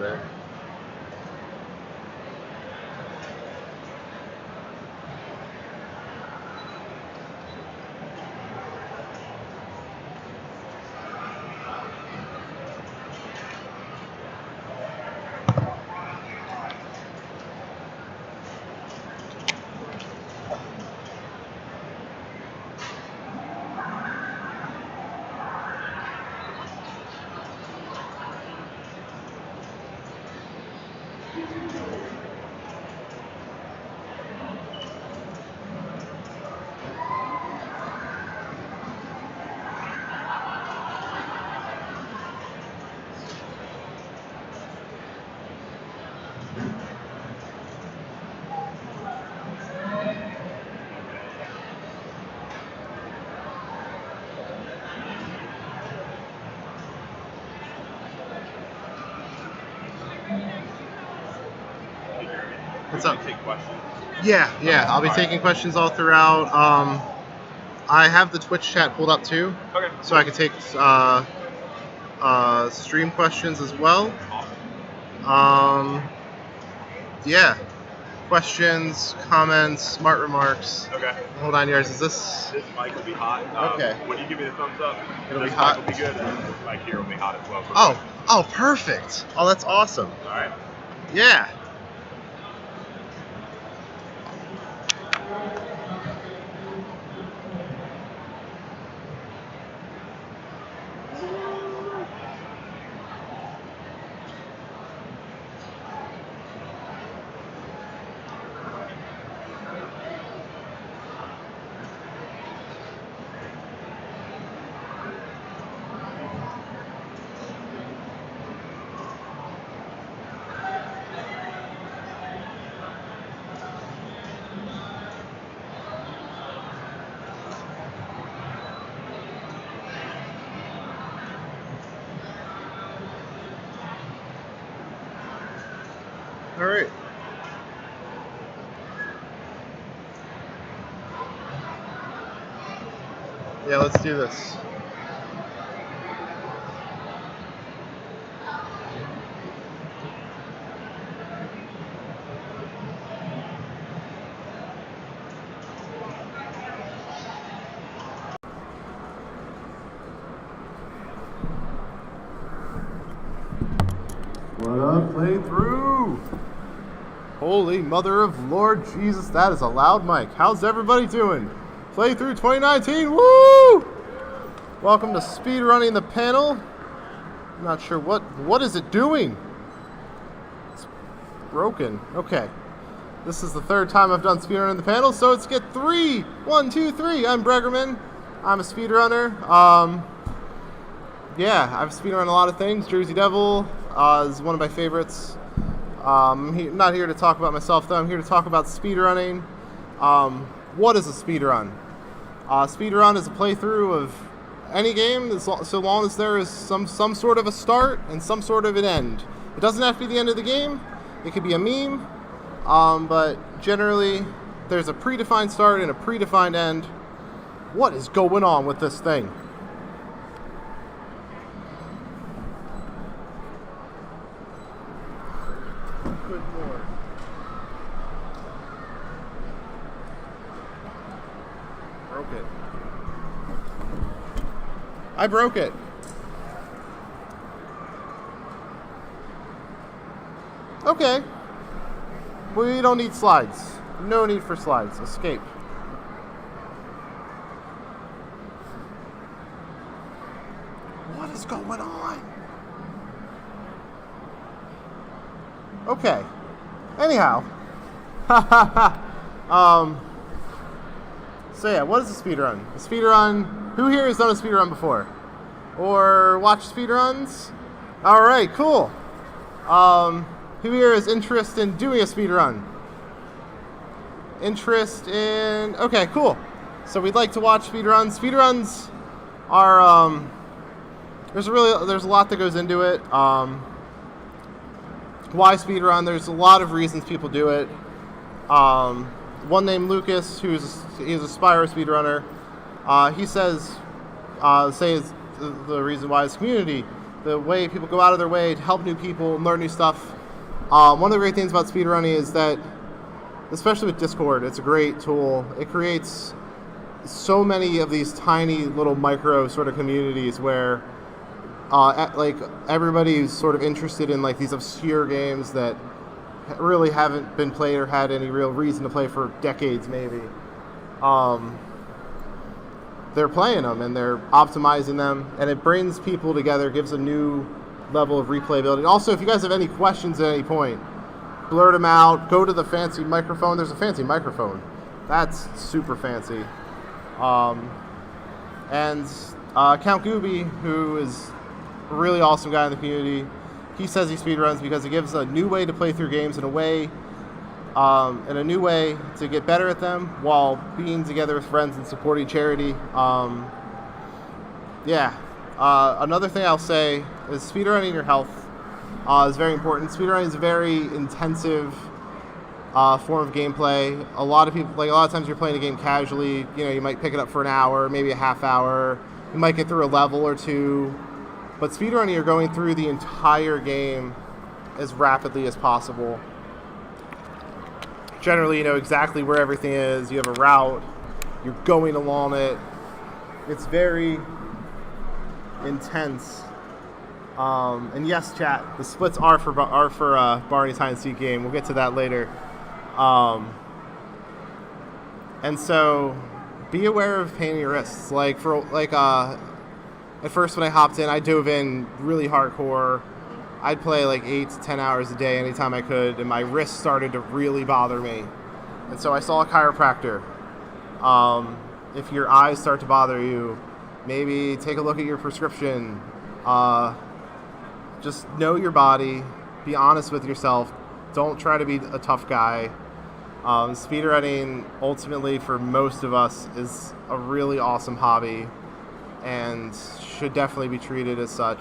there. What's up? Take questions. Yeah. I'll be taking questions all throughout. I have the Twitch chat pulled up too. Okay. So I can take stream questions as well. Yeah. Questions, comments, smart remarks. Okay. Hold on, yours. Is this? This mic will be hot. Okay. When you give me the thumbs up, It'll this be hot. mic will be good, and this mic here will be hot as well. Oh, perfect. Oh, that's awesome. All right. Yeah. All right. Yeah, let's do this. What up, playthrough? Holy mother of Lord Jesus, that is a loud mic. How's everybody doing? Playthrough 2019, woo! Welcome to Speedrunning the panel. I'm not sure what is it doing? It's broken. Okay. This is the third time I've done Speedrunning the panel, so let's get 3. 1, 2, 3. I'm Bregerman. I'm a speedrunner. Yeah, I've speedrun a lot of things. Jersey Devil is one of my favorites. I'm not here to talk about myself, though. I'm here to talk about speedrunning. What is a speedrun? Speedrun is a playthrough of any game, so long as there is some sort of a start and some sort of an end. It doesn't have to be the end of the game. It could be a meme, but generally there's a predefined start and a predefined end. What is going on with this thing? Good Lord. Broke it. I broke it. Okay. We don't need slides. No need for slides. Escape. What is going on? Okay. Anyhow. So yeah, what is a speedrun? A speedrun, who here has done a speedrun before? Or watched speedruns? Alright, cool. Who here has interest in doing a speedrun? Interest in... Okay, cool. So we'd like to watch speedruns. Speedruns are, there's a lot that goes into it. Why speedrun? There's a lot of reasons people do it. One named Lucas, he's a Spyro speedrunner. He says the reason why is community. the way people go out of their way to help new people learn new stuff. One of the great things about speedrunning is that, especially with Discord, it's a great tool. It creates so many of these tiny little micro sort of communities where like everybody's sort of interested in like these obscure games that really haven't been played or had any real reason to play for decades maybe. They're playing them and they're optimizing them, and it brings people together, gives a new level of replayability. Also, if you guys have any questions at any point, blurt them out, go to the fancy microphone. There's a fancy microphone. That's super fancy. And Count Gooby, who is a really awesome guy in the community, he says he speedruns because it gives a new way to play through games in a new way to get better at them while being together with friends and supporting charity. Another thing I'll say is speedrunning your health is very important. Speedrunning is a very intensive form of gameplay. A lot of times you're playing a game casually. You might pick it up for an hour, maybe a half hour. You might get through a level or two. But speedrunning, you're going through the entire game as rapidly as possible. Generally, you know exactly where everything is. You have a route. You're going along it. It's very intense. And yes, chat, the splits are for Barney's hide and seek game. We'll get to that later. And so, be aware of pain in your wrists. At first when I hopped in, I dove in really hardcore. I'd play like 8 to 10 hours a day anytime I could, and my wrists started to really bother me. And so I saw a chiropractor. If your eyes start to bother you, maybe take a look at your prescription. Just know your body. Be honest with yourself. Don't try to be a tough guy. Speedrunning, ultimately, for most of us, is a really awesome hobby and should definitely be treated as such.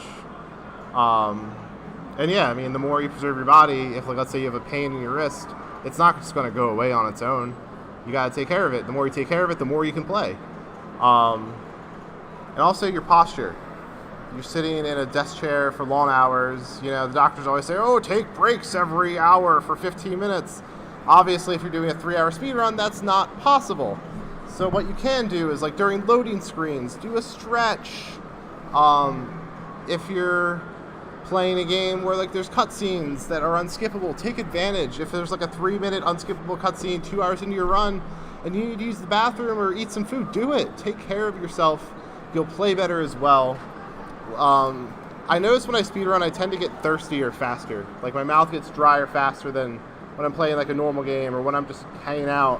And yeah, I mean, the more you preserve your body, if, like, let's say you have a pain in your wrist, it's not just going to go away on its own. You got to take care of it. The more you take care of it, the more you can play. And also your posture. You're sitting in a desk chair for long hours. The doctors always say, oh, take breaks every hour for 15 minutes. Obviously, if you're doing a 3-hour speed run, that's not possible. So what you can do is, like, during loading screens, do a stretch. If you're playing a game where, like, there's cutscenes that are unskippable, take advantage. If there's like a 3-minute unskippable cutscene 2 hours into your run and you need to use the bathroom or eat some food, do it. Take care of yourself. You'll play better as well. I notice when I speedrun, I tend to get thirstier faster. Like, my mouth gets drier faster than when I'm playing like a normal game or when I'm just hanging out.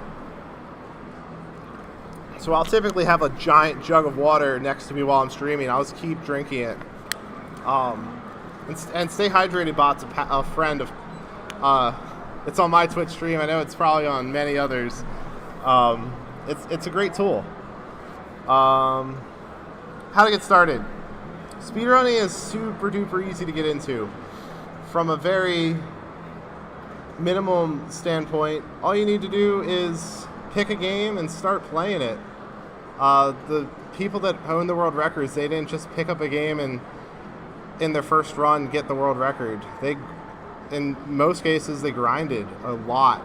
So I'll typically have a giant jug of water next to me while I'm streaming. I'll just keep drinking it. And stay hydrated, bot's a friend of, it's on my Twitch stream. I know it's probably on many others. It's a great tool. How to get started. Speedrunning is super duper easy to get into. From a very minimum standpoint, all you need to do is pick a game and start playing it. The people that own the world records, they didn't just pick up a game and in their first run get the world record. They, in most cases, they grinded a lot.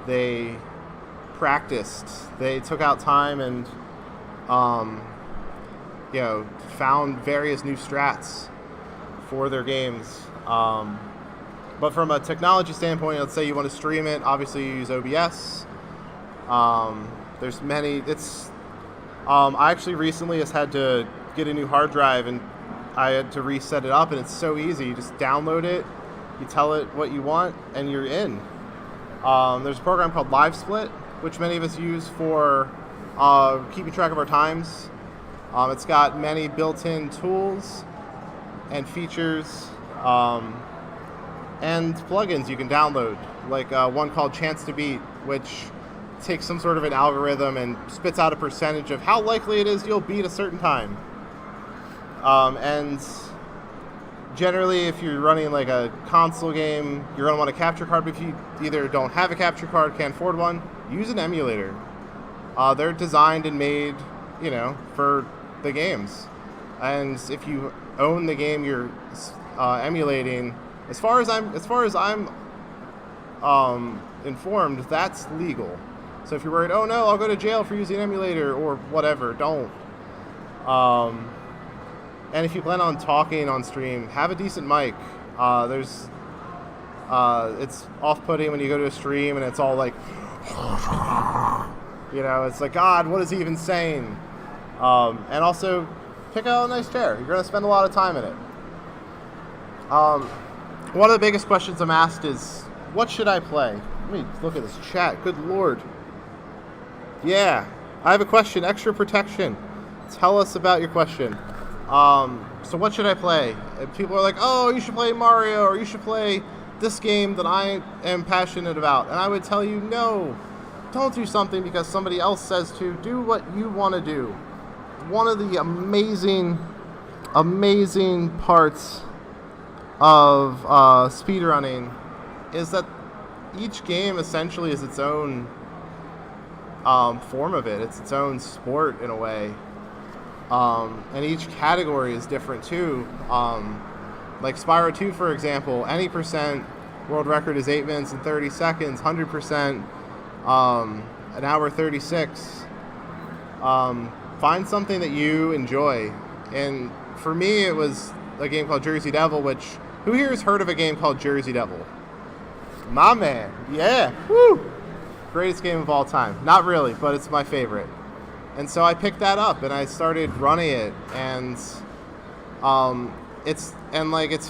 They practiced. They took out time and found various new strats for their games. But from a technology standpoint, let's say you want to stream it, obviously you use OBS. There's many. I actually recently just had to get a new hard drive and I had to reset it up, and it's so easy. You just download it, you tell it what you want, and you're in. There's a program called LiveSplit, which many of us use for keeping track of our times. It's got many built-in tools and features and plugins you can download, like one called Chance to Beat, which takes some sort of an algorithm and spits out a percentage of how likely it is you'll beat a certain time. And generally, if you're running like a console game, you're going to want a capture card. But if you either don't have a capture card, can't afford one, use an emulator. They're designed and made, for the games. And if you own the game you're emulating, as far as I'm informed, that's legal. So if you're worried, oh no, I'll go to jail for using an emulator or whatever, don't. And if you plan on talking on stream, have a decent mic. It's off-putting when you go to a stream and it's all like, it's like, God, what is he even saying? And also, pick out a nice chair. You're going to spend a lot of time in it. One of the biggest questions I'm asked is, what should I play? Let me look at this chat. Good Lord. Yeah, I have a question. Extra protection. Tell us about your question. So what should I play? And people are like, oh, you should play Mario, or you should play this game that I am passionate about. And I would tell you, no, don't do something because somebody else says to. Do what you want to do. One of the amazing parts of speedrunning is that each game essentially is its own form of it. It's its own sport in a way. And each category is different too. Like Spyro 2, for example, any percent world record is 8 minutes and 30 seconds, 100%, an hour 36. Find something that you enjoy. And for me, it was a game called Jersey Devil, which, who here has heard of a game called Jersey Devil? My man, yeah, woo! Greatest game of all time. Not really, but it's my favorite. And so I picked that up and I started running it, and it's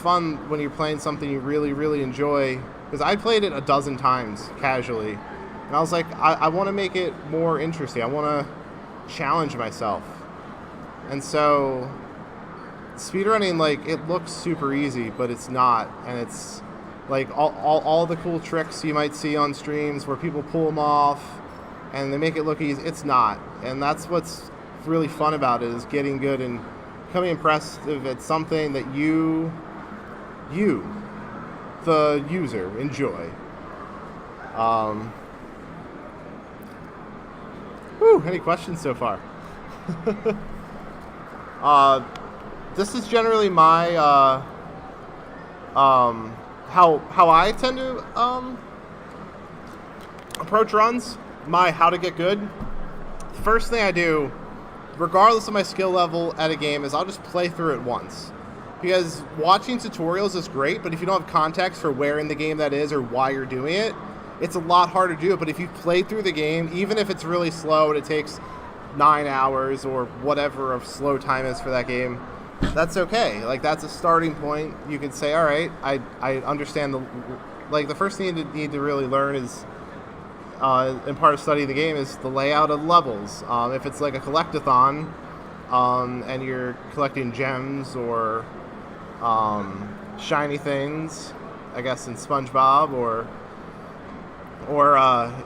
fun when you're playing something you really, really enjoy. Because I played it a dozen times casually, and I was like, I want to make it more interesting. I want to challenge myself. And so speedrunning, like, it looks super easy, but it's not. And it's like all the cool tricks you might see on streams where people pull them off and they make it look easy. It's not. And that's what's really fun about it, is getting good and becoming impressive at something that you, the user, enjoy. Any questions so far? This is generally my how I tend to approach runs. My how to get good. The first thing I do, regardless of my skill level at a game, is I'll just play through it once. Because watching tutorials is great, but if you don't have context for where in the game that is or why you're doing it, it's a lot harder to do it. But if you play through the game, even if it's really slow and it takes 9 hours or whatever of slow time is for that game, that's okay. Like, that's a starting point. You can say, all right, I understand the first thing you need to really learn is, and part of studying the game, is the layout of levels. If it's like a collectathon, and you're collecting gems or shiny things, I guess in SpongeBob, or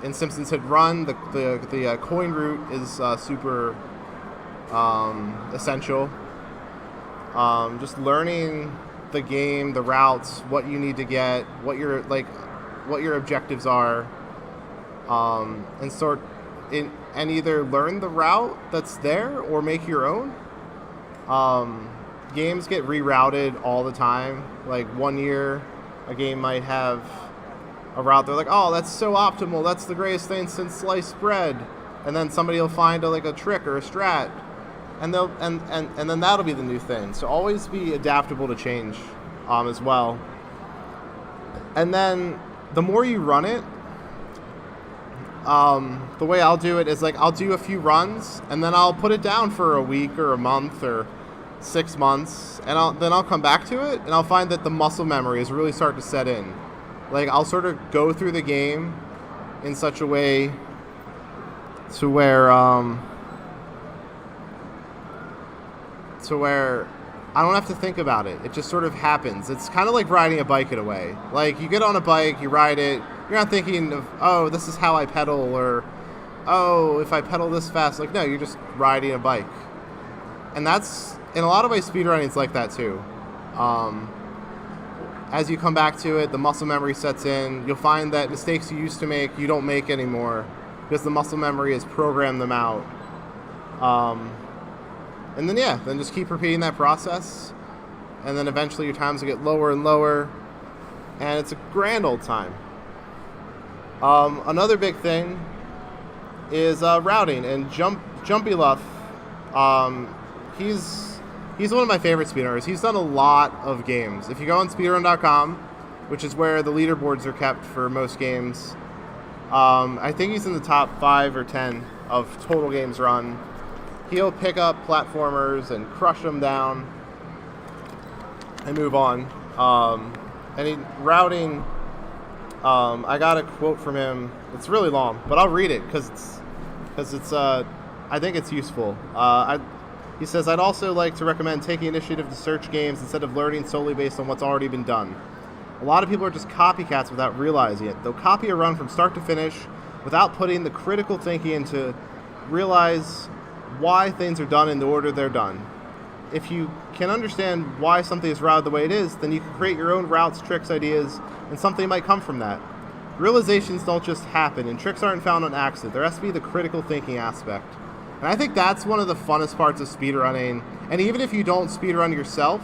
in Simpsons Hit Run, the coin route is super essential. Just learning the game, the routes, what you need to get, what your objectives are. And either learn the route that's there or make your own. Games get rerouted all the time. Like, one year, a game might have a route. They're like, oh, that's so optimal. That's the greatest thing since sliced bread. And then somebody will find a trick or a strat, and then that'll be the new thing. So always be adaptable to change, as well. And then the more you run it, the way I'll do it is, like, I'll do a few runs and then I'll put it down for a week or a month or 6 months, and then I'll come back to it and I'll find that the muscle memory is really starting to set in. Like, I'll sort of go through the game in such a way to where I don't have to think about it. It just sort of happens. It's kind of like riding a bike in a way. Like, you get on a bike, you ride it, you're not thinking of, oh, this is how I pedal, or, oh, if I pedal this fast. Like, no, you're just riding a bike. And that's, in a lot of ways, speedrunning is like that too. As you come back to it, the muscle memory sets in. You'll find that mistakes you used to make, you don't make anymore, because the muscle memory has programmed them out. And then just keep repeating that process. and then eventually your times will get lower and lower, and it's a grand old time. Another big thing is routing, and Jumpy Luff. He's one of my favorite speedrunners. He's done a lot of games. If you go on speedrun.com, which is where the leaderboards are kept for most games, I think he's in the top 5 or 10 of total games run. He'll pick up platformers and crush them down and move on. Routing, I got a quote from him. It's really long, but I'll read it because it's I think it's useful. He says, I'd also like to recommend taking initiative to search games instead of learning solely based on what's already been done. A lot of people are just copycats without realizing it. They'll copy a run from start to finish without putting the critical thinking in to realize why things are done in the order they're done. If you can understand why something is routed the way it is, then you can create your own routes, tricks, ideas, and something might come from that. Realizations don't just happen, and tricks aren't found on accident. There has to be the critical thinking aspect. And I think that's one of the funnest parts of speedrunning. And even if you don't speedrun yourself,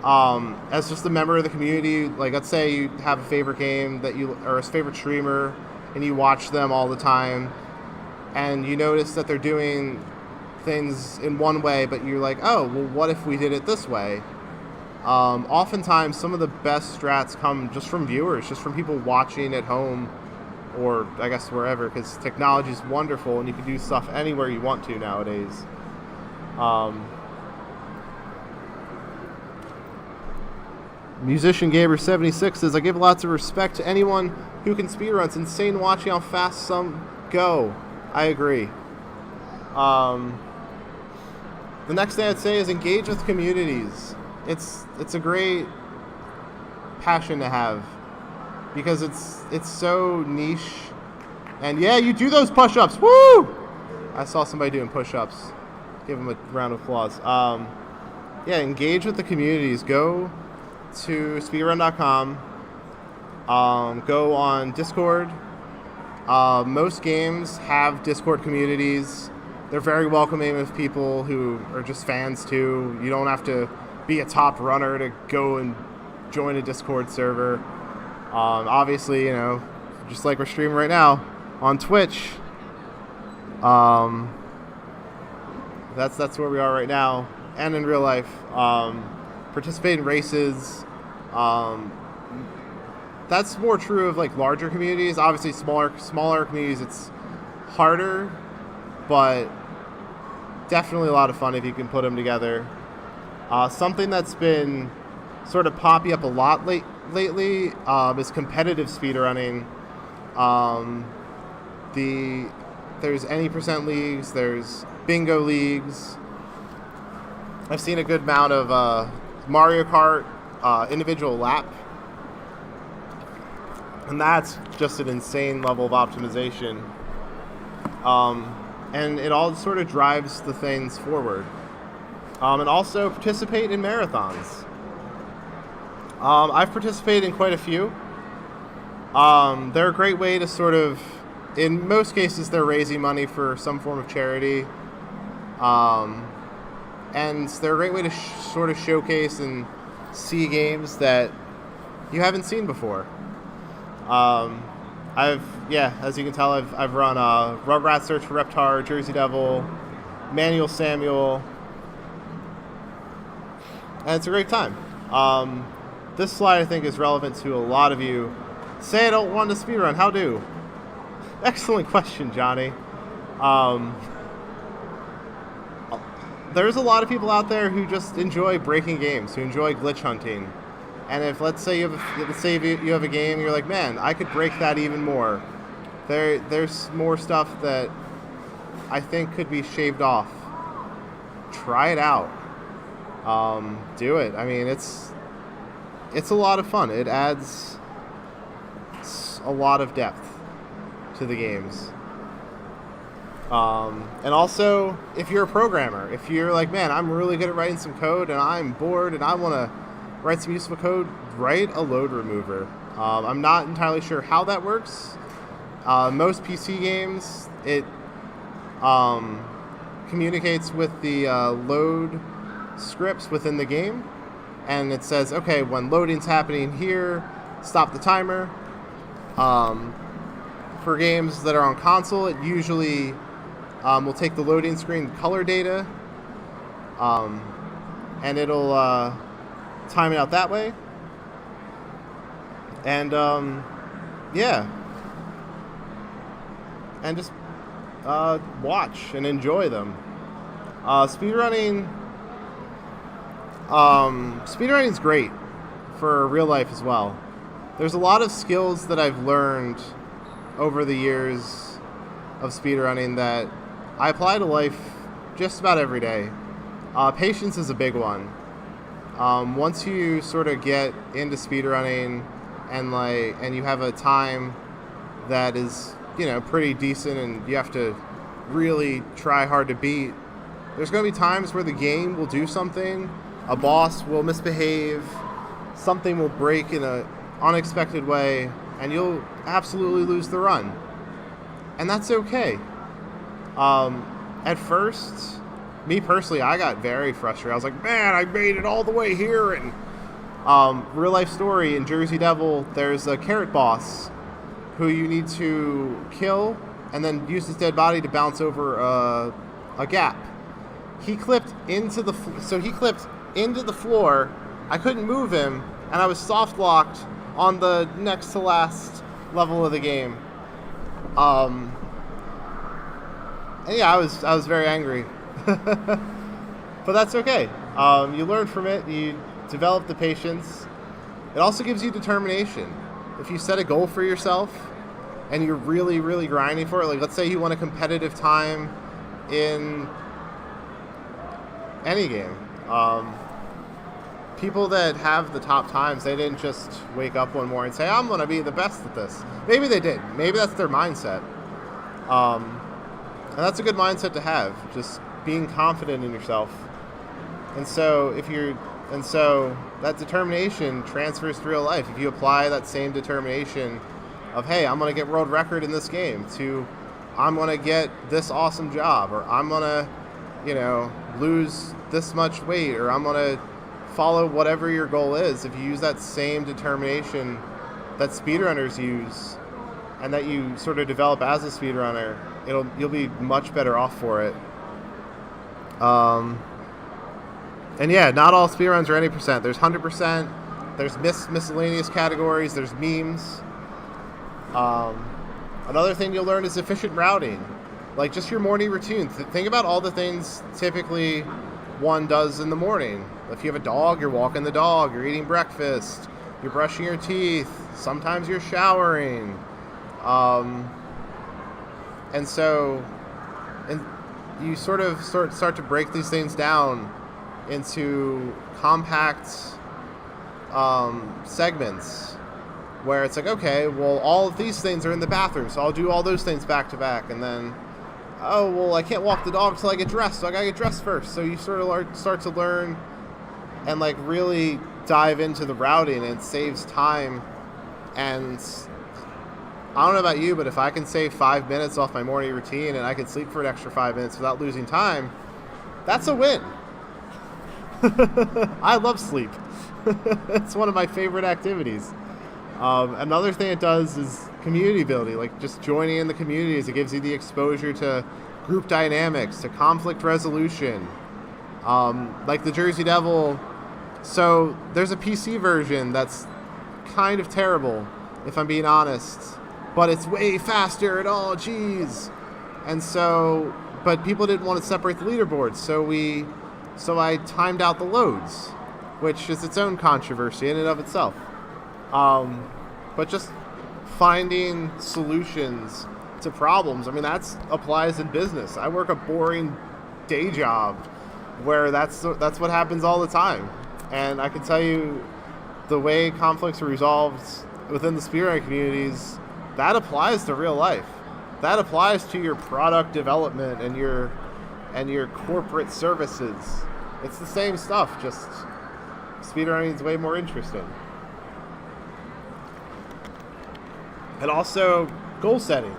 as just a member of the community, like let's say you have a favorite game that you, or a favorite streamer, and you watch them all the time, and you notice that they're doing things in one way, but you're like, oh, well, what if we did it this way? Oftentimes, some of the best strats come just from viewers, just from people watching at home, or I guess wherever, because technology is wonderful and you can do stuff anywhere you want to nowadays. Musician Gaber76 says, I give lots of respect to anyone who can speedrun. It's insane watching how fast some go. I agree. The next thing I'd say is engage with communities. It's a great passion to have because it's so niche. And yeah, you do those push-ups. Woo! I saw somebody doing push-ups. Give them a round of applause. Yeah, engage with the communities. Go to speedrun.com. Go on Discord. Most games have Discord communities. They're very welcoming of people who are just fans too. You don't have to be a top runner to go and join a Discord server. Obviously, you know, just like we're streaming right now on Twitch. That's where we are right now, and in real life. Participate in races. That's more true of like larger communities. Obviously, smaller communities, it's harder, but definitely a lot of fun if you can put them together. Something that's been sort of popping up a lot lately is competitive speedrunning. There's any percent leagues, there's bingo leagues. I've seen a good amount of Mario Kart individual lap. And that's just an insane level of optimization. And it all sort of drives the things forward. And also participate in marathons. I've participated in quite a few. They're a great way to sort of, in most cases, they're raising money for some form of charity. And they're a great way to sort of showcase and see games that you haven't seen before. As you can tell, I've run Rugrats Search for Reptar, Jersey Devil, Manual Samuel, and it's a great time. This slide, I think, is relevant to a lot of you. Say I don't want to speedrun, how do? Excellent question, Johnny. There's a lot of people out there who just enjoy breaking games, who enjoy glitch hunting. And if, let's say you have a game, you're like, man, I could break that even more. There's more stuff that I think could be shaved off. Try it out. Do it. I mean, it's a lot of fun. It adds a lot of depth to the games. And also, if you're a programmer, if you're like, man, I'm really good at writing some code and I'm bored and I want to write some useful code, write a load remover. I'm not entirely sure how that works. Most PC games, it communicates with the load scripts within the game. and it says, okay, when loading's happening here, stop the timer. For games that are on console, it usually will take the loading screen color data, and it'll time it out that way. And yeah, and just watch and enjoy them. Speedrunning's great for real life as well. There's a lot of skills that I've learned over the years of speedrunning that I apply to life just about every day. Patience is a big one. Once you sort of get into speedrunning and you have a time that is, pretty decent and you have to really try hard to beat, there's going to be times where the game will do something, a boss will misbehave, something will break in an unexpected way, and you'll absolutely lose the run. And that's okay. At first, me personally, I got very frustrated. I was like, man, I made it all the way here. And real life story, in Jersey Devil, there's a carrot boss who you need to kill and then use his dead body to bounce over a gap. He clipped into the floor. I couldn't move him, and I was soft locked on the next to last level of the game. And yeah, I was very angry. But that's okay. You learn from it. You develop the patience. It also gives you determination. If you set a goal for yourself and you're really, really grinding for it, like let's say you want a competitive time in any game. People that have the top times, they didn't just wake up one morning and say, I'm going to be the best at this. Maybe they did. Maybe that's their mindset. And that's a good mindset to have, just being confident in yourself. And so that determination transfers to real life. If you apply that same determination of, hey, I'm going to get world record in this game, to I'm going to get this awesome job, or I'm going to, lose this much weight, or I'm going to follow whatever your goal is. If you use that same determination that speedrunners use and that you sort of develop as a speedrunner, you'll be much better off for it. And yeah, not all speedruns are any percent. There's 100%. There's miscellaneous categories. There's memes. Another thing you'll learn is efficient routing. Like just your morning routine. Think about all the things typically one does in the morning. If you have a dog, you're walking the dog, you're eating breakfast, you're brushing your teeth, sometimes you're showering. And you sort of start to break these things down into compact segments where it's like, okay, well, all of these things are in the bathroom, so I'll do all those things back to back. And then, oh, well, I can't walk the dog till I get dressed, so I gotta get dressed first. So you sort of start to learn and like really dive into the routing, and it saves time. And I don't know about you, but if I can save 5 minutes off my morning routine and I can sleep for an extra 5 minutes without losing time, that's a win. I love sleep. It's one of my favorite activities. Another thing it does is community building, like just joining in the communities. It gives you the exposure to group dynamics, to conflict resolution. Like the Jersey Devil. So there's a PC version that's kind of terrible, if I'm being honest, but it's way faster and oh geez. And so, but people didn't want to separate the leaderboards, so I timed out the loads, which is its own controversy in and of itself. But just finding solutions to problems, I mean, that applies in business. I work a boring day job where that's what happens all the time. And I can tell you the way conflicts are resolved within the speedrunning communities, that applies to real life. That applies to your product development and your corporate services. It's the same stuff, just speedrunning is way more interesting. And also goal setting.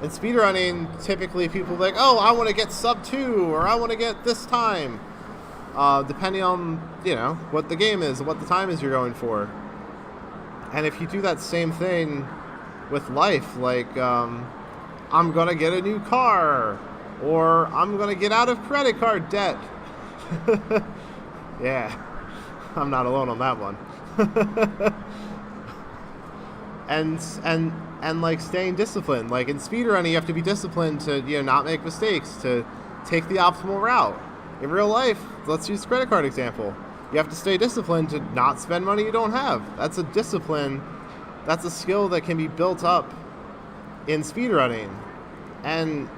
In speedrunning, typically people are like, oh, I want to get sub 2, or I want to get this time. depending on, what the game is, what the time is you're going for. And if you do that same thing with life, like, I'm going to get a new car, or I'm going to get out of credit card debt. Yeah, I'm not alone on that one. and like staying disciplined. Like in speedrunning, you have to be disciplined to, not make mistakes, to take the optimal route. In real life, let's use the credit card example. You have to stay disciplined to not spend money you don't have. That's a discipline. That's a skill that can be built up in speedrunning. And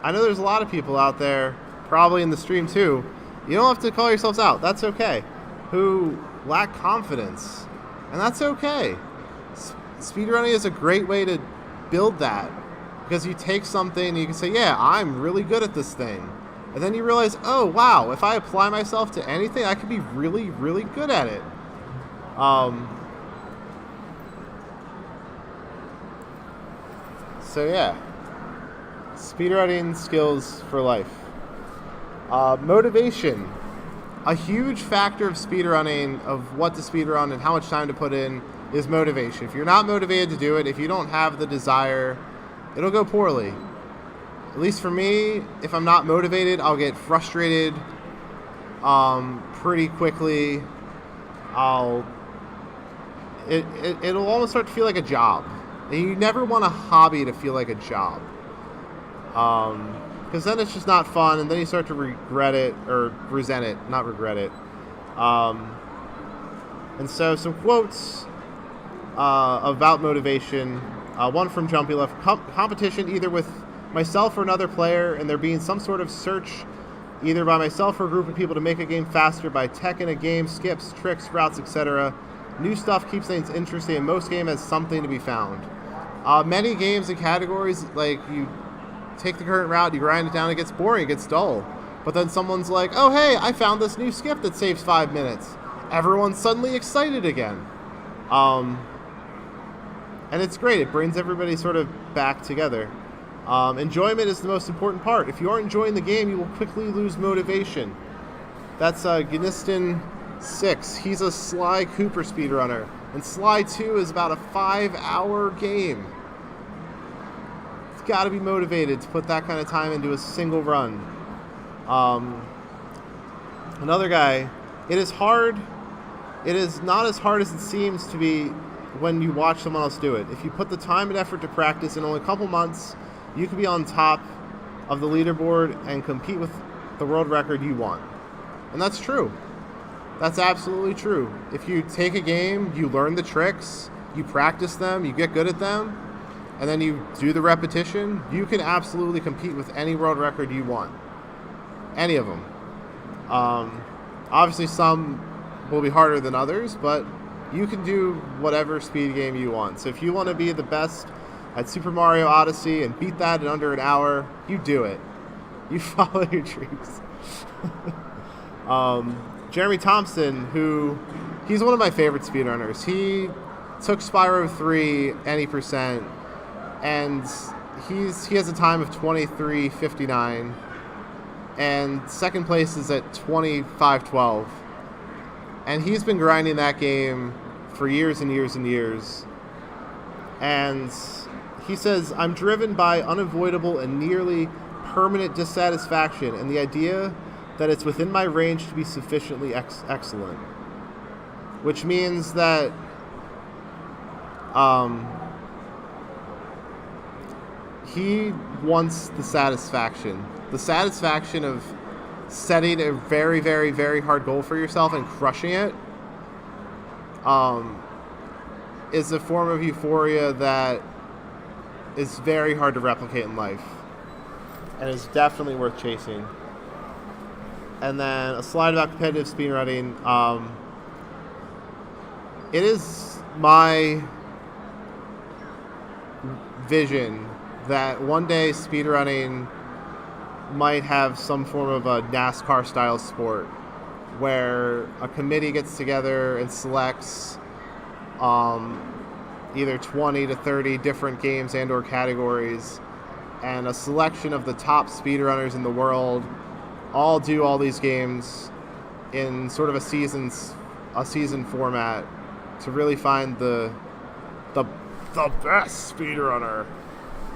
I know there's a lot of people out there, probably in the stream too, you don't have to call yourselves out, that's okay, who lack confidence. And that's okay. Speedrunning is a great way to build that, because you take something and you can say, yeah, I'm really good at this thing. And then you realize, oh, wow, if I apply myself to anything, I could be really, really good at it. So yeah, speedrunning skills for life. Motivation. A huge factor of speedrunning, of what to speedrun and how much time to put in, is motivation. If you're not motivated to do it, if you don't have the desire, it'll go poorly. At least for me, if I'm not motivated, I'll get frustrated pretty quickly. It'll almost start to feel like a job. And you never want a hobby to feel like a job. Because then it's just not fun, and then you start to regret it, or resent it, not regret it. And so some quotes about motivation. One from Jumpy Left. Competition either with myself or another player, and there being some sort of search either by myself or a group of people to make a game faster by tech in a game, skips, tricks, routes, etc. New stuff keeps things interesting, and most game has something to be found. Many games and categories, like, you take the current route, you grind it down, it gets boring, it gets dull. But then someone's like, oh hey, I found this new skip that saves 5 minutes. Everyone's suddenly excited again. And it's great, it brings everybody sort of back together. Enjoyment is the most important part. If you aren't enjoying the game, you will quickly lose motivation. That's Gniston 6. He's a Sly Cooper speedrunner. And Sly 2 is about a 5-hour game. It's got to be motivated to put that kind of time into a single run. Another guy, it is hard. It is not as hard as it seems to be when you watch someone else do it. If you put the time and effort to practice, in only a couple months, you can be on top of the leaderboard and compete with the world record you want. And that's true. That's absolutely true. If you take a game, you learn the tricks, you practice them, you get good at them, and then you do the repetition, you can absolutely compete with any world record you want. Any of them. Obviously some will be harder than others, but you can do whatever speed game you want. So if you want to be the best at Super Mario Odyssey and beat that in under an hour, you do it. You follow your dreams. Jeremy Thompson, he's one of my favorite speedrunners. He took Spyro 3 any percent, and he has a time of 23:59, and second place is at 25:12. And he's been grinding that game for years and years and years. And he says, I'm driven by unavoidable and nearly permanent dissatisfaction and the idea that it's within my range to be sufficiently excellent. Which means that he wants the satisfaction of setting a very, very, very hard goal for yourself and crushing it is a form of euphoria that is very hard to replicate in life and is definitely worth chasing. And then a slide about competitive speedrunning. It is my vision that one day speedrunning might have some form of a NASCAR style sport where a committee gets together and selects either 20 to 30 different games and or categories, and a selection of the top speedrunners in the world all do all these games in sort of a season format to really find the best speedrunner.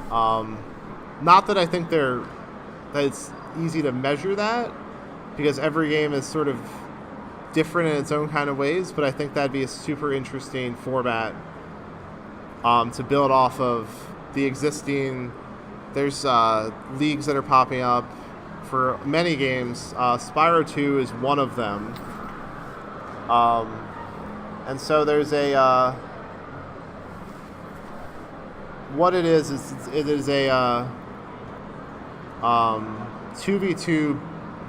Not that I think that it's easy to measure that, because every game is sort of different in its own kind of ways, but I think that'd be a super interesting format to build off of the existing. There's leagues that are popping up for many games. Spyro 2 is one of them. And so there's a what it is a 2v2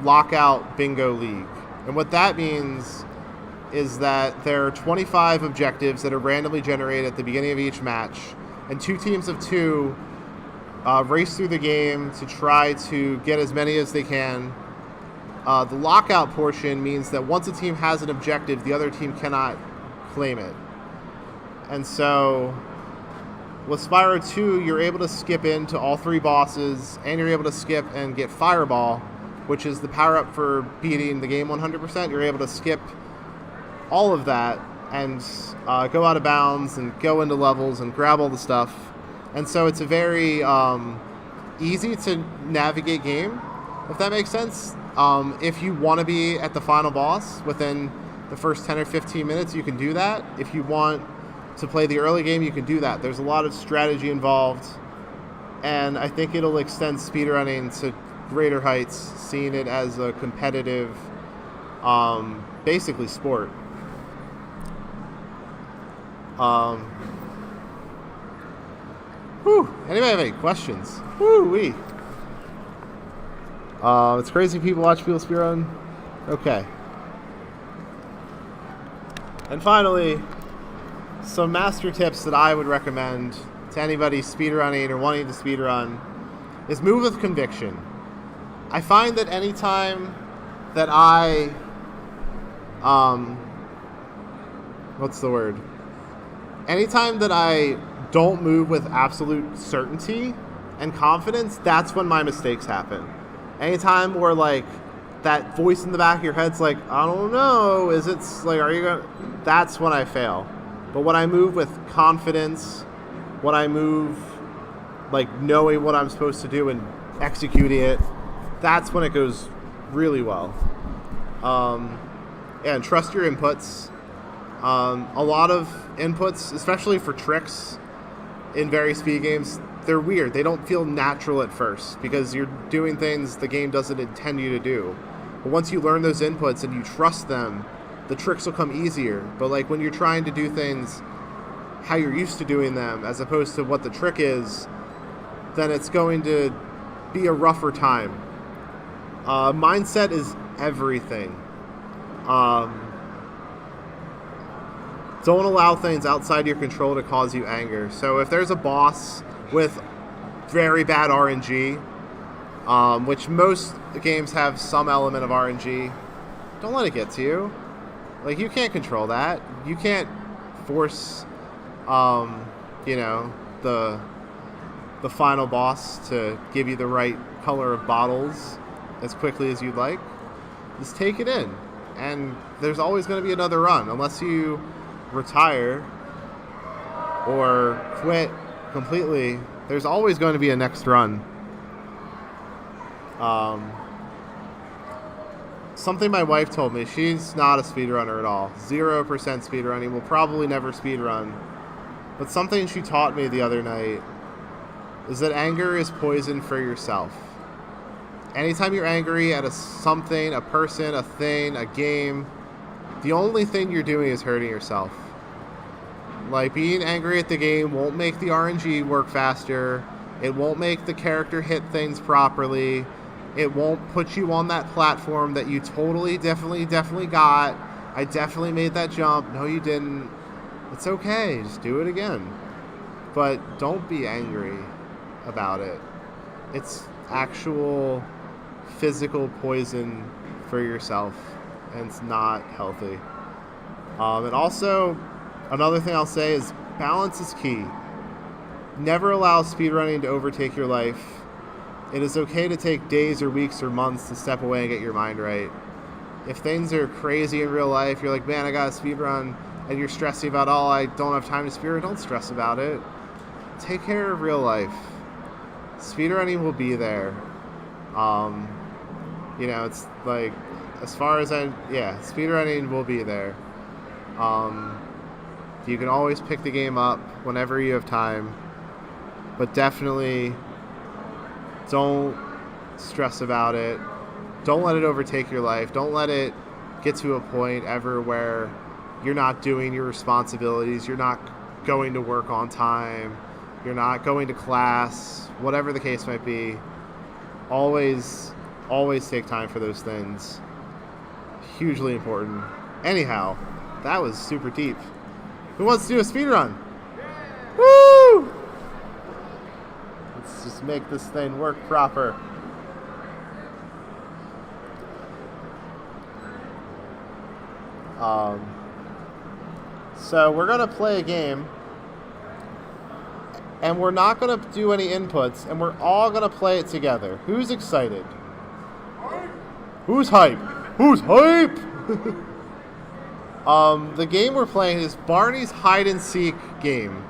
lockout bingo league. And what that means is that there are 25 objectives that are randomly generated at the beginning of each match, and 2 teams of 2 race through the game to try to get as many as they can. The lockout portion means that once a team has an objective, the other team cannot claim it. And so with Spyro 2, you're able to skip into all 3 bosses, and you're able to skip and get Fireball, which is the power-up for beating the game 100%. You're able to skip all of that and go out of bounds and go into levels and grab all the stuff. And so it's a very easy to navigate game, if that makes sense. If you want to be at the final boss within the first 10 or 15 minutes, you can do that. If you want to play the early game, you can do that. There's a lot of strategy involved, and I think it'll extend speedrunning to greater heights, seeing it as a competitive, basically sport. Anybody have any questions? Woo-wee. It's crazy people watch people speedrun. Okay. And finally, some master tips that I would recommend to anybody speedrunning or wanting to speedrun is move with conviction. I find that anytime that I, anytime that I don't move with absolute certainty and confidence, that's when my mistakes happen. Anytime where like that voice in the back of your head's like, I don't know, are you gonna, that's when I fail. But when I move with confidence, when I move like knowing what I'm supposed to do and executing it, that's when it goes really well. And trust your inputs. A lot of inputs, especially for tricks in very speed games, they're weird. They don't feel natural at first because you're doing things the game doesn't intend you to do. But once you learn those inputs and you trust them, the tricks will come easier. But like when you're trying to do things how you're used to doing them as opposed to what the trick is, then it's going to be a rougher time. Mindset is everything. Don't allow things outside your control to cause you anger. So if there's a boss with very bad RNG, which most games have some element of RNG, don't let it get to you. Like, you can't control that. You can't force, the final boss to give you the right color of bottles as quickly as you'd like. Just take it in. And there's always going to be another run, unless you retire or quit completely. There's always going to be a next run. Something my wife told me, she's not a speedrunner at all. 0% speedrunning, will probably never speedrun. But something she taught me the other night is that anger is poison for yourself. Anytime you're angry at something, a person, a thing, a game, the only thing you're doing is hurting yourself. Like, being angry at the game won't make the RNG work faster. It won't make the character hit things properly. It won't put you on that platform that you totally, definitely got. I definitely made that jump. No, you didn't. It's okay. Just do it again. But don't be angry about it. It's actual physical poison for yourself, and it's not healthy. And also, another thing I'll say is balance is key. Never allow speedrunning to overtake your life. It is okay to take days or weeks or months to step away and get your mind right. If things are crazy in real life, you're like, man, I got a speed run, and you're stressing about, oh, I don't have time to speedrun, don't stress about it. Take care of real life. Speedrunning will be there. It's like, as far as speedrunning will be there. You can always pick the game up whenever you have time, but definitely don't stress about it. Don't let it overtake your life. Don't let it get to a point ever where you're not doing your responsibilities. You're not going to work on time. You're not going to class, whatever the case might be. Always take time for those things. Hugely important. Anyhow, that was super deep. Who wants to do a speed run? Woo! Let's just make this thing work proper. So we're going to play a game, and we're not going to do any inputs, and we're all going to play it together. Who's excited? Who's hype? Who's hype? The game we're playing is Barney's Hide and Seek game.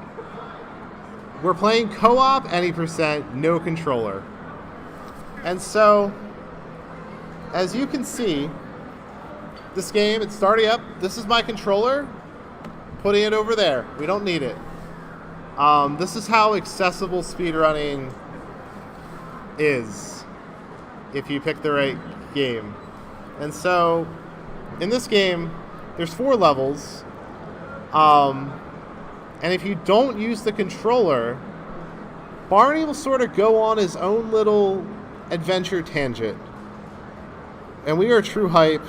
We're playing co-op, any %, no controller. And so, as you can see, this game, it's starting up. This is my controller. Putting it over there. We don't need it. This is how accessible speedrunning is, if you pick the right game. And so, in this game, there's 4 levels. And if you don't use the controller, Barney will sort of go on his own little adventure tangent. And we are True Hype,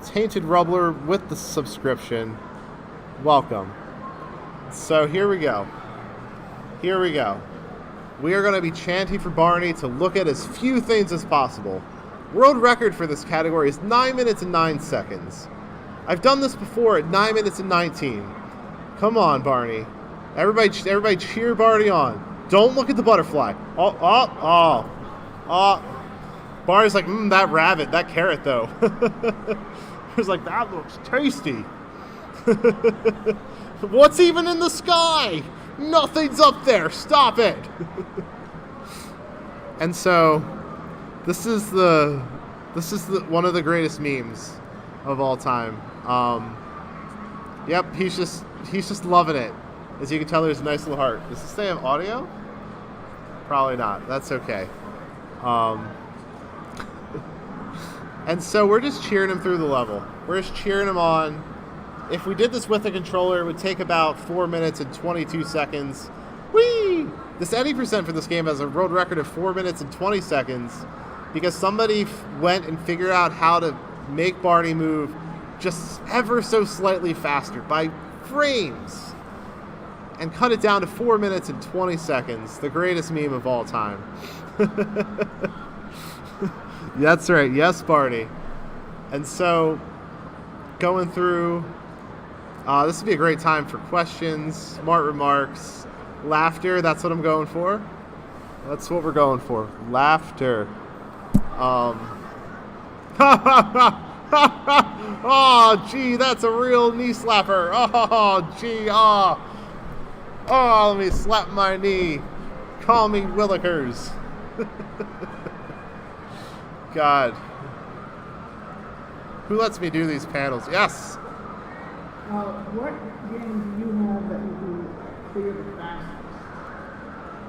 Tainted Rubbler with the subscription. Welcome. So here we go. We are going to be chanting for Barney to look at as few things as possible. World record for this category is 9 minutes and 9 seconds. I've done this before at 9 minutes and 19. Come on, Barney. Everybody cheer Barney on. Don't look at the butterfly. Oh. Barney's like, that rabbit, that carrot, though. He's like, that looks tasty. What's even in the sky? Nothing's up there. Stop it. And so, this is one of the greatest memes of all time. Yep, he's just loving it. As you can tell, there's a nice little heart. Does this thing have audio? Probably not. That's okay. And so we're just cheering him through the level. We're just cheering him on. If we did this with a controller, it would take about 4 minutes and 22 seconds. Whee! This any % for this game has a world record of 4 minutes and 20 seconds because somebody went and figured out how to make Barney move just ever so slightly faster by frames and cut it down to 4 minutes and 20 seconds. The greatest meme of all time. That's right. Yes, Barney. And so, going through, this would be a great time for questions, smart remarks, laughter. That's what I'm going for. That's what we're going for. Laughter. Oh, gee, that's a real knee slapper. Oh, gee, let me slap my knee. Call me Willikers. God. Who lets me do these panels? Yes. What game do you have that you can clear the fastest?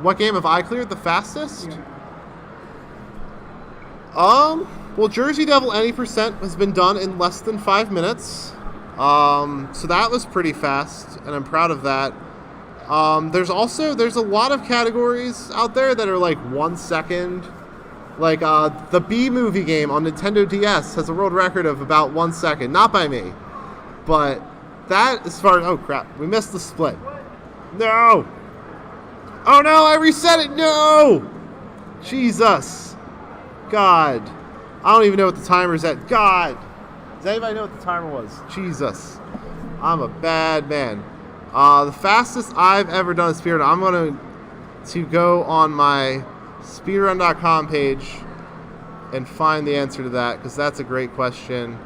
What game have I cleared the fastest? Yeah. Well, Jersey Devil any % has been done in less than 5 minutes. So that was pretty fast, and I'm proud of that. There's a lot of categories out there that are like 1 second. Like, the B-movie game on Nintendo DS has a world record of about 1 second. Not by me. But that, as far as... Oh, crap. We missed the split. No! Oh, no! I reset it! No! Jesus. God. I don't even know what the timer's at. God. Does anybody know what the timer was? Jesus. I'm a bad man. The fastest I've ever done a speedrun, I'm going to go on my speedrun.com page and find the answer to that, because that's a great question.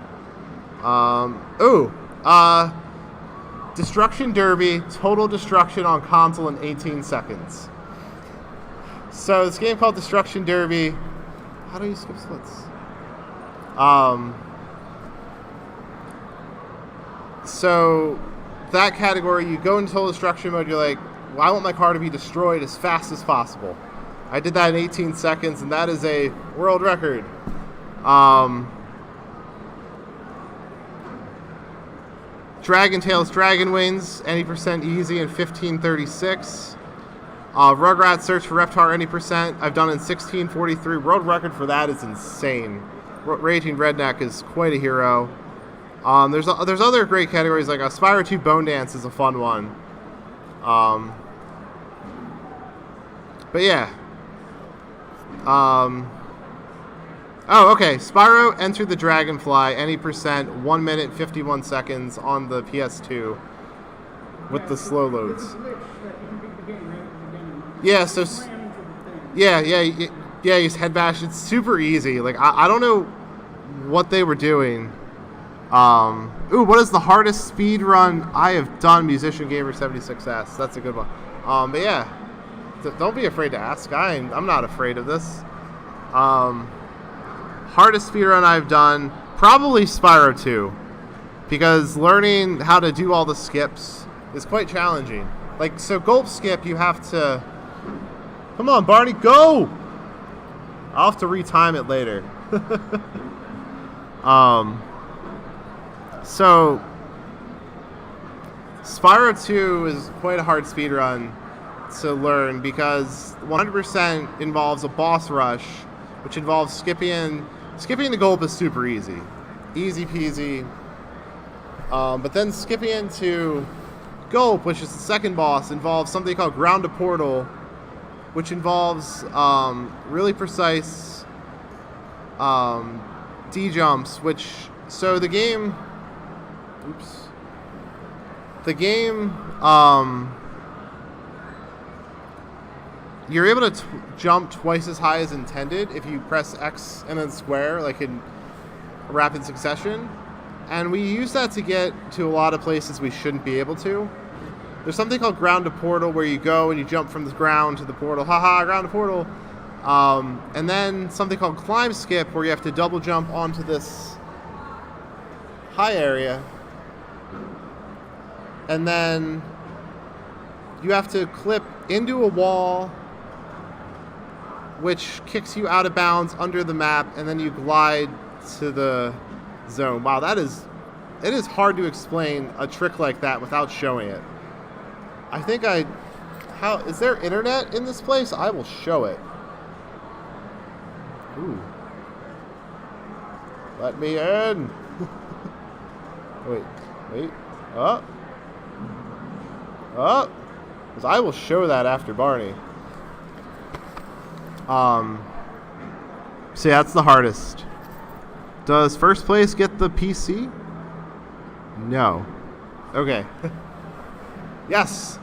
Destruction Derby, total destruction on console in 18 seconds. So this game called Destruction Derby. How do you skip splits? So that category, you go into total destruction mode. You're like, well, I want my car to be destroyed as fast as possible. I did that in 18 seconds, and that is a world record. Dragon Tales Dragon Wings, any percent easy in 15:36. Rugrats Search for Reptar, any percent. I've done in 16:43. World record for that is insane. Raging Redneck is quite a hero. There's other great categories, like Spyro 2 Bone Dance is a fun one. But yeah. Oh, okay. Spyro Enter the Dragonfly, any percent, 1 minute, 51 seconds on the PS2 with the slow loads. Yeah, so... Yeah, you just head bash. It's super easy. Like, I don't know what they were doing. What is the hardest speed run I have done? Musician Gamer 76S. That's a good one. But yeah, don't be afraid to ask. I'm not afraid of this. Hardest speedrun I've done, probably Spyro 2, because learning how to do all the skips is quite challenging. Like, so gulp skip, you have to... Come on, Barney, go! I'll have to retime it later. So, Spyro 2 is quite a hard speedrun to learn because 100% involves a boss rush, which involves skipping the gulp is super easy. Easy peasy. But then skipping into gulp, which is the second boss, involves something called ground to portal, which involves really precise D-jumps, which... So the game... Oops. The game... You're able to jump twice as high as intended if you press X and then square, like in rapid succession. And we use that to get to a lot of places we shouldn't be able to. There's something called ground to portal where you go and you jump from the ground to the portal. Haha, ground to portal. And then something called climb skip where you have to double jump onto this high area. And then you have to clip into a wall, which kicks you out of bounds under the map, and then you glide to the zone. Wow, it is hard to explain a trick like that without showing it. I think is there internet in this place? I will show it. Ooh. Let me in. Wait. Up. Because I will show that after Barney. So yeah, that's the hardest. Does first place get the PC? No. Okay. Yes.